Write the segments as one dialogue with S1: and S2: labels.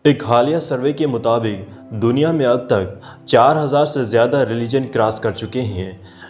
S1: एक हालिया सर्वे के मुताबिक दुनिया में अब तक 4000 से ज़्यादा रिलीजन क्रॉस कर चुके हैं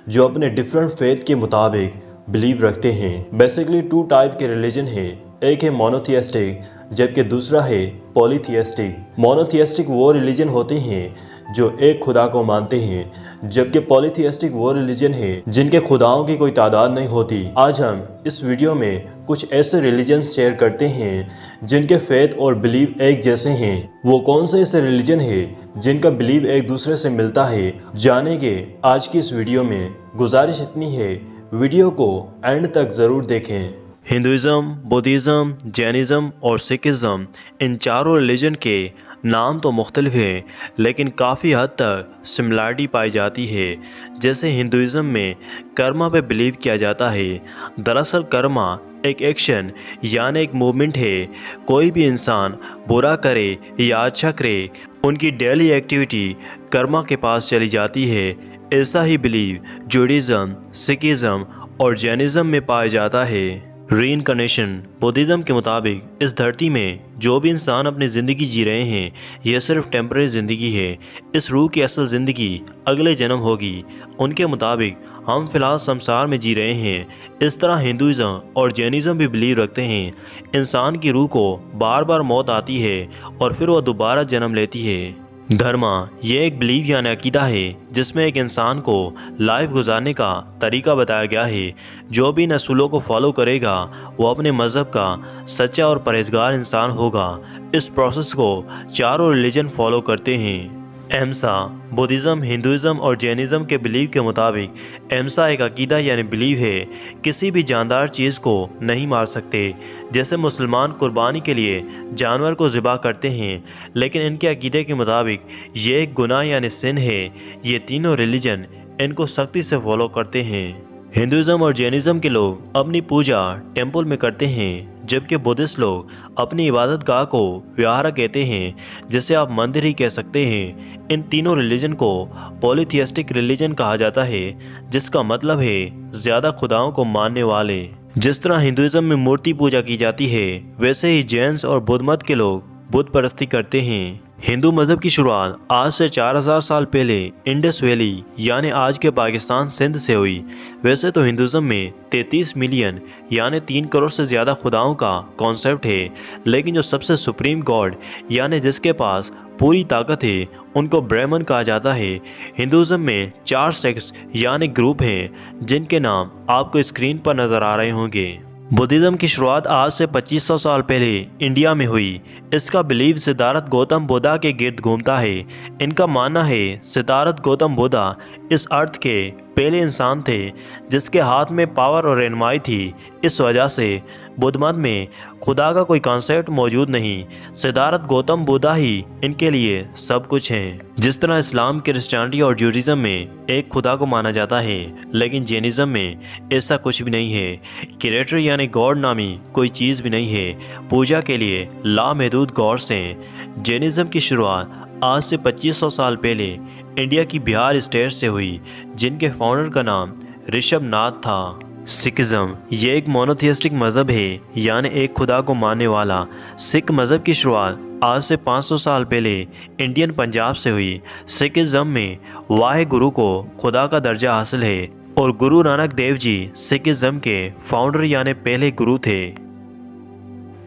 S1: जो अपने डिफरेंट फेथ के मुताबिक बिलीव रखते हैं। बेसिकली टू टाइप के रिलीजन हैं, एक है मोनोथियस्टिक जबकि दूसरा है पॉलीथियस्टिक। मोनोथियस्टिक वो रिलीजन होते हैं जो एक खुदा को मानते हैं, जबकि पॉलीथियस्टिक वो रिलीजन है जिनके खुदाओं की कोई तादाद नहीं होती। आज हम इस वीडियो में कुछ ऐसे रिलीजन्स शेयर करते हैं जिनके फेथ और बिलीव एक जैसे हैं। वो कौन से ऐसे रिलीजन है जिनका बिलीव एक दूसरे से मिलता है, जानेंगे आज की इस वीडियो में। गुजारिश इतनी है, वीडियो को एंड तक ज़रूर देखें। हिंदुज़म, बुद्धिज़्म, जैनिज़्म और सिखिज़्म, इन चारों रिलीजन के नाम तो मुख्तलिफ हैं लेकिन काफ़ी हद तक सिमिलरिटी पाई जाती है। जैसे हिंदुज़म में कर्मा पे बिलीव किया जाता है। दरअसल कर्मा एक एक्शन यानी एक मूवमेंट है। कोई भी इंसान बुरा करे या अच्छा करे, उनकी डेली एक्टिविटी कर्मा के पास चली जाती है। ऐसा ही बिलीव जूडाइज़्म, सिखिज़्म और जैनिज़्म में पाया जाता है। रीइंकार्नेशन, बुद्धिज़्म के मुताबिक इस धरती में जो भी इंसान अपनी ज़िंदगी जी रहे हैं यह सिर्फ टेम्परेरी ज़िंदगी है। इस रूह की असल ज़िंदगी अगले जन्म होगी। उनके मुताबिक हम फ़िलहाल संसार में जी रहे हैं। इस तरह हिंदुज़्म और जैनिज़्म भी बिलीव रखते हैं इंसान की रूह को बार बार मौत आती है और फिर वह दोबारा जन्म लेती है। धर्मा, ये एक बिलीव यानी अकीदा है जिसमें एक इंसान को लाइफ गुजारने का तरीका बताया गया है। जो भी इन असूलों को फॉलो करेगा वो अपने मज़हब का सच्चा और परहेजगार इंसान होगा। इस प्रोसेस को चारों रिलीजन फॉलो करते हैं। अहिंसा, बुद्धिज़्म, हिंदुज़्म और जैनिज़्म के बिलीव के मुताबिक अहिंसा एक अकीदा यानी बिलीव है। किसी भी जानदार चीज़ को नहीं मार सकते। जैसे मुसलमान कुर्बानी के लिए जानवर को ज़िबा करते हैं, लेकिन इनके अकीदे के मुताबिक ये एक गुनाह यानी सिन है। ये तीनों रिलीजन इनको सख्ती से फॉलो करते हैं। हिंदुज़्म और जैनिज़्म के लोग अपनी पूजा टेंपल में करते हैं, जबकि बुद्धिस्ट लोग अपनी इबादत गाह को विहारा कहते हैं, जिसे आप मंदिर ही कह सकते हैं। इन तीनों रिलीजन को पॉलीथियस्टिक रिलीजन कहा जाता है, जिसका मतलब है ज़्यादा खुदाओं को मानने वाले। जिस तरह हिंदुज़्म में मूर्ति पूजा की जाती है, वैसे ही जैन और बुद्ध मत के लोग बुद्ध परस्ती करते हैं। हिंदू मज़हब की शुरुआत आज से 4000 साल पहले इंडस वैली यानी आज के पाकिस्तान सिंध से हुई। वैसे तो हिंदुज़्म में 33 मिलियन यानी 3 करोड़ से ज़्यादा खुदाओं का कॉन्सेप्ट है, लेकिन जो सबसे सुप्रीम गॉड यानी जिसके पास पूरी ताकत है उनको ब्राह्मण कहा जाता है। हिंदुज़्म में 4 सेक्ट्स यानी ग्रुप हैं जिनके नाम आपको स्क्रीन पर नज़र आ रहे होंगे। बुद्धिज़्म की शुरुआत आज से 2500 साल पहले इंडिया में हुई। इसका बिलीव सिद्धार्थ गौतम बुद्धा के गिर्द घूमता है। इनका मानना है सिद्धार्थ गौतम बुद्धा इस अर्थ के पहले इंसान थे जिसके हाथ में पावर और रहनुमाई थी। इस वजह से बुद्ध मत में खुदा का कोई कॉन्सेप्ट मौजूद नहीं। सिद्धार्थ गौतम बुद्धा ही इनके लिए सब कुछ हैं। जिस तरह इस्लाम, क्रिश्चियनिटी और जूडाइज़्म में एक खुदा को माना जाता है, लेकिन जैनिज़्म में ऐसा कुछ भी नहीं है। क्रिएटर यानी गॉड नामी कोई चीज़ भी नहीं है। पूजा के लिए लामहदूद गॉड्स हैं। जैनिज़्म की शुरुआत आज से 2500 साल पहले इंडिया की बिहार स्टेट से हुई, जिनके फाउंडर का नाम ऋषभ नाथ था। सिखिज़्म, ये एक मोनोथियस्टिक मज़हब है यानी एक खुदा को मानने वाला। सिख मज़हब की शुरुआत आज से 500 साल पहले इंडियन पंजाब से हुई। सिखिज़्म में वाहे गुरु को खुदा का दर्जा हासिल है और गुरु नानक देव जी सिखिज़्म के फाउंडर यानी पहले गुरु थे।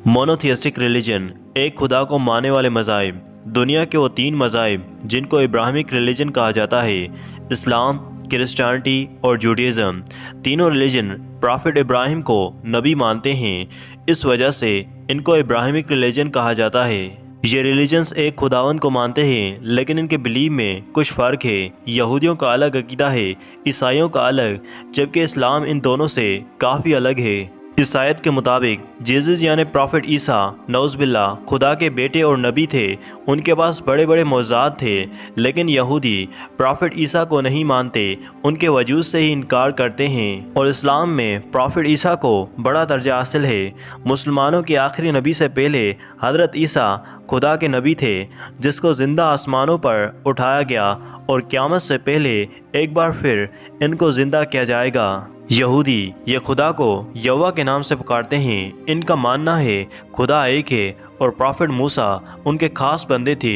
S1: मोनोथियस्टिक रिलीजन, एक खुदा को मानने वाले मज़ाहिब। दुनिया के वो 3 मज़ाहिब जिनको इब्राहिमिक रिलीजन कहा जाता है, इस्लाम, क्रिश्चियनिटी और जूडाइज़्म। तीनों रिलीजन प्रॉफिट इब्राहिम को नबी मानते हैं। इस वजह से इनको इब्राहिमिक रिलीजन कहा जाता है। ये रिलीजन्स एक खुदावन को मानते हैं, लेकिन इनके बिलीव में कुछ फ़र्क है। यहूदियों का अलग अकीदा है, ईसाइयों का अलग, जबकि इस्लाम इन दोनों से काफ़ी अलग है। इस आयत के मुताबिक जीसस यानी प्रॉफिट ईसा नौज़बिल्ला खुदा के बेटे और नबी थे। उनके पास बड़े बड़े मौज़ात थे, लेकिन यहूदी प्रॉफिट ईसा को नहीं मानते, उनके वजूद से ही इनकार करते हैं। और इस्लाम में प्रॉफिट ईसा को बड़ा दर्जा हासिल है। मुसलमानों के आखिरी नबी से पहले हज़रत ईसा खुदा के नबी थे, जिसको ज़िंदा आसमानों पर उठाया गया और क़यामत से पहले एक बार फिर इनको ज़िंदा किया जाएगा। यहूदी ये खुदा को यहोवा के नाम से पुकारते हैं। इनका मानना है खुदा एक है और प्रॉफिट मूसा उनके खास बंदे थे।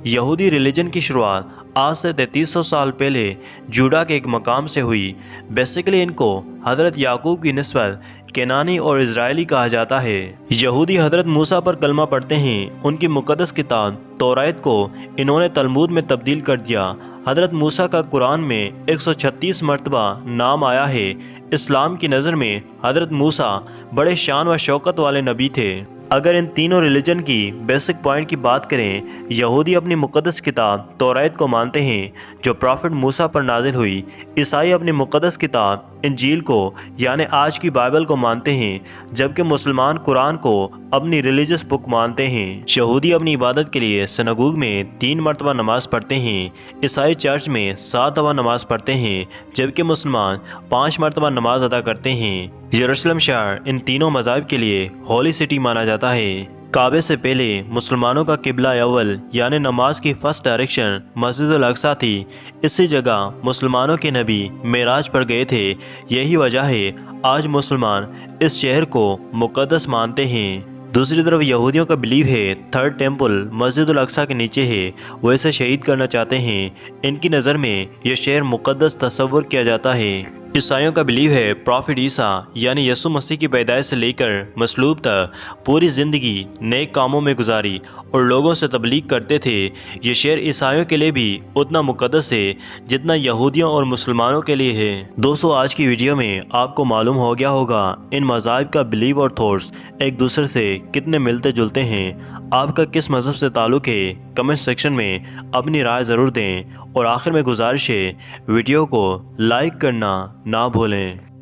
S1: यहूदी रिलीजन की शुरुआत आज से 3300 साल पहले जूडा के एक मकाम से हुई। बेसिकली इनको हज़रत याकूब की निस्बत केनानी और इजरायली कहा जाता है। यहूदी हज़रत मूसा पर कलमा पढ़ते हैं। उनकी मुक़द्दस किताब तौरात को इन्होंने तलमूद में तब्दील कर दिया। हज़रत मूसा का कुरान में 136 मरतबा नाम आया है। इस्लाम की नज़र में हज़रत मूसा बड़े शान व शौकत वाले नबी थे। अगर इन तीनों रिलीजन की बेसिक पॉइंट की बात करें, यहूदी अपनी मुक़द्दस किताब तौरात को मानते हैं जो प्रॉफिट मूसा पर नाजिल हुई। ईसाई अपनी मुक़द्दस किताब इंजील को यानी आज की बाइबल को मानते हैं, जबकि मुसलमान कुरान को अपनी रिलीजियस बुक मानते हैं। यहूदी अपनी इबादत के लिए सिनागोग में 3 मरतबा नमाज़ पढ़ते हैं। ईसाई चर्च में 7 दफ़ा नमाज़ पढ़ते हैं, जबकि मुसलमान 5 मरतबा नमाज अदा करते हैं। यरूशलेम शहर इन तीनों मज़ाहब के लिए होली सिटी माना जाता है। काबे से पहले मुसलमानों का किबला अव्वल यानी नमाज की फर्स्ट डायरेक्शन मस्जिद अल अक्सा थी। इसी जगह मुसलमानों के नबी मेराज पर गए थे। यही वजह है आज मुसलमान इस शहर को मुक़द्दस मानते हैं। दूसरी तरफ यहूदियों का बिलीव है थर्ड टेम्पल मस्जिद अल अक्सा के नीचे है, वो इसे शहीद करना चाहते हैं। इनकी नज़र में यह शहर मुक़द्दस तस्वुर किया जाता है। ईसाइयों का बिलीव है प्रॉफिट ईसा यानी यसु मसीह की पैदाइश से लेकर मसलूब तक पूरी ज़िंदगी नेक कामों में गुजारी और लोगों से तबलीग करते थे। ये शहर ईसाइयों के लिए भी उतना मुक़द्दस है जितना यहूदियों और मुसलमानों के लिए है। दोस्तों, आज की वीडियो में आपको मालूम हो गया होगा इन मज़ाहिब का बिलीव और थॉट्स एक दूसरे से कितने मिलते जुलते हैं। आपका किस मज़हब से ताल्लुक़ है, कमेंट सेक्शन में अपनी राय ज़रूर दें। और आखिर में गुजारिश है वीडियो को लाइक करना ना भूलें।